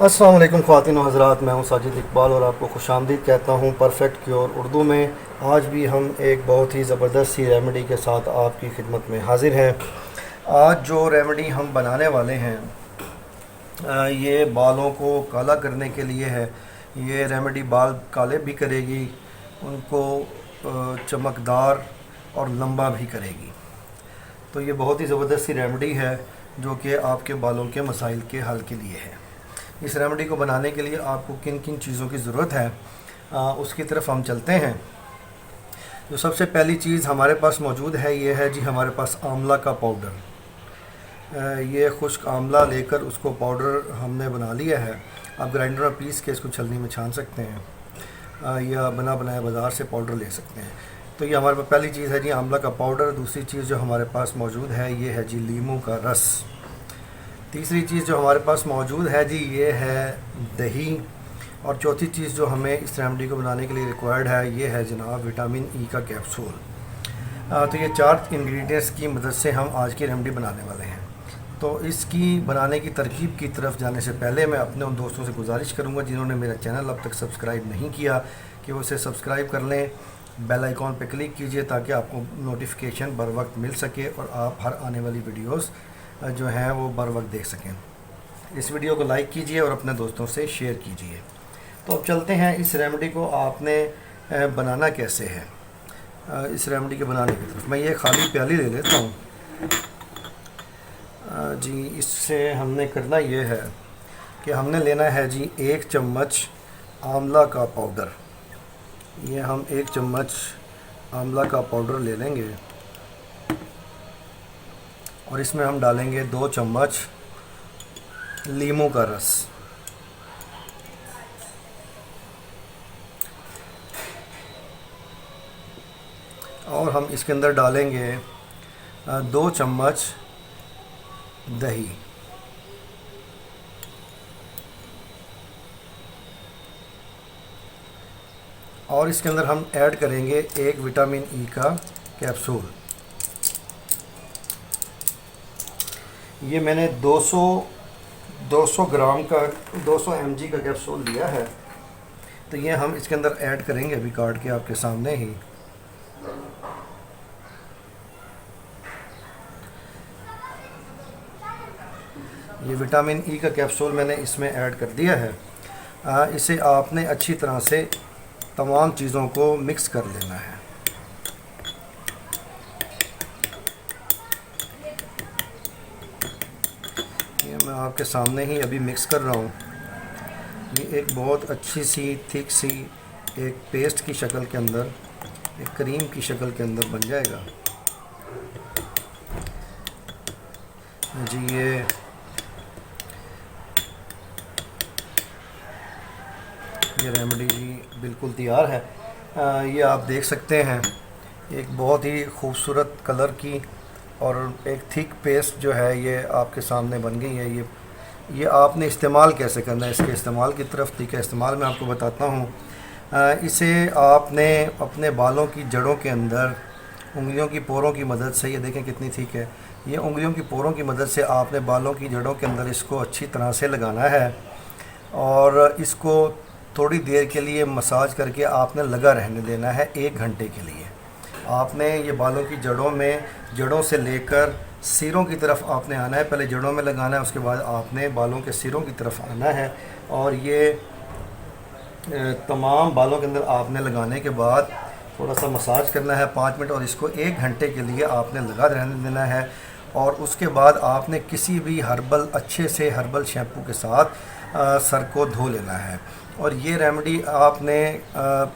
अस्सलाम वालेकुम ख़वातीन व हज़रात, मैं हूं साजिद इकबाल और आपको खुशामदीद कहता हूं परफेक्ट क्योर उर्दू में। आज भी हम एक बहुत ही ज़बरदस्त सी रेमेडी के साथ आपकी खिदमत में हाज़िर हैं। आज जो रेमेडी हम बनाने वाले हैं ये बालों को काला करने के लिए है। ये रेमेडी बाल काले भी करेगी, उनको चमकदार और लंबा भी करेगी। तो ये बहुत ही ज़बरदस्त सी रेमेडी है जो कि आपके बालों के मसाइल के हल के लिए है। इस रेमेडी को बनाने के लिए आपको किन किन चीज़ों की ज़रूरत है उसकी तरफ हम चलते हैं। जो सबसे पहली चीज़ हमारे पास मौजूद है ये है जी हमारे पास आंवला का पाउडर। ये खुश्क आंवला लेकर उसको पाउडर हमने बना लिया है। आप ग्राइंडर में पीस के इसको छलनी में छान सकते हैं या बना बनाया बाज़ार से पाउडर ले सकते हैं। तो ये हमारे पास पहली चीज़ है जी आंवला का पाउडर। दूसरी चीज़ जो हमारे पास मौजूद है ये है जी लीमू का रस। तीसरी चीज़ जो हमारे पास मौजूद है जी ये है दही। और चौथी चीज़ जो हमें इस रेमेडी को बनाने के लिए रिक्वायर्ड है ये है जनाब विटामिन ई का कैप्सूल। तो ये 4 इंग्रेडिएंट्स की मदद से हम आज की रेमेडी बनाने वाले हैं। तो इसकी बनाने की तरकीब की तरफ जाने से पहले मैं अपने उन दोस्तों से गुजारिश करूंगा जिन्होंने मेरा चैनल अब तक सब्सक्राइब नहीं किया कि वो इसे सब्सक्राइब कर लें। बेल आइकॉन पर क्लिक कीजिए ताकि आपको नोटिफिकेशन बर वक्त मिल सके और आप हर आने वाली वीडियोस जो हैं वो बर वक्त देख सकें। इस वीडियो को लाइक कीजिए और अपने दोस्तों से शेयर कीजिए। तो अब चलते हैं इस रेमेडी को आपने बनाना कैसे है। इस रेमेडी के बनाने की तरफ मैं ये खाली प्याली ले लेता हूँ जी। इससे हमने करना ये है कि हमने लेना है जी 1 चम्मच आंवला का पाउडर। ये हम 1 चम्मच आंवला का पाउडर ले लेंगे और इसमें हम डालेंगे 2 चम्मच लीमू का रस। और हम इसके अंदर डालेंगे 2 चम्मच दही। और इसके अंदर हम ऐड करेंगे 1 विटामिन ई का कैप्सूल। ये मैंने 200 ग्राम का 200 mg का कैप्सूल लिया है। तो ये हम इसके अंदर ऐड करेंगे अभी काट के आपके सामने ही। ये विटामिन ई का कैप्सूल मैंने इसमें ऐड कर दिया है। इसे आपने अच्छी तरह से तमाम चीज़ों को मिक्स कर लेना है। ये मैं आपके सामने ही अभी मिक्स कर रहा हूँ। ये एक बहुत अच्छी सी थिक सी एक पेस्ट की शक्ल के अंदर, एक क्रीम की शक्ल के अंदर बन जाएगा जी। ये रेमेडी जी बिल्कुल तैयार है। ये आप देख सकते हैं एक बहुत ही खूबसूरत कलर की और एक थिक पेस्ट जो है ये आपके सामने बन गई है। ये आपने इस्तेमाल कैसे करना है, इसके इस्तेमाल की तरफ तरीका इस्तेमाल मैं आपको बताता हूँ। इसे आपने अपने बालों की जड़ों के अंदर उंगलियों की पोरों की मदद से, ये देखें कितनी थिक है, ये उंगलियों की पोरों की मदद से आपने बालों की जड़ों के अंदर इसको अच्छी तरह से लगाना है। और इसको थोड़ी देर के लिए मसाज करके आपने लगा रहने देना है 1 घंटे के लिए। आपने ये बालों की जड़ों में, जड़ों से लेकर सिरों की तरफ आपने आना है। पहले जड़ों में लगाना है, उसके बाद आपने बालों के सिरों की तरफ आना है। और ये तमाम बालों के अंदर आपने लगाने के बाद थोड़ा सा मसाज करना है 5 मिनट और इसको 1 घंटे के लिए आपने लगा रहने देना है। और उसके बाद आपने किसी भी हर्बल, अच्छे से हर्बल शैम्पू के साथ सर को धो लेना है। और ये रेमेडी आपने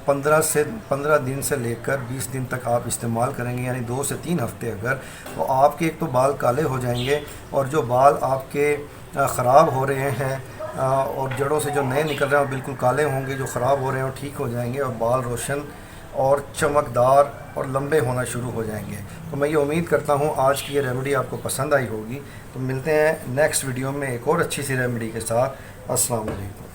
15 दिन से लेकर 20 दिन तक आप इस्तेमाल करेंगे, यानी 2 से 3 हफ्ते अगर, तो आपके एक तो बाल काले हो जाएंगे और जो बाल आपके ख़राब हो रहे हैं और जड़ों से जो नए निकल रहे हैं वो बिल्कुल काले होंगे, जो ख़राब हो रहे हैं वो ठीक हो जाएंगे और बाल रोशन और चमकदार और लंबे होना शुरू हो जाएंगे। तो मैं ये उम्मीद करता हूँ आज की ये रेमेडी आपको पसंद आई होगी। तो मिलते हैं नेक्स्ट वीडियो में एक और अच्छी सी रेमेडी के साथ। अस्सलाम वालेकुम।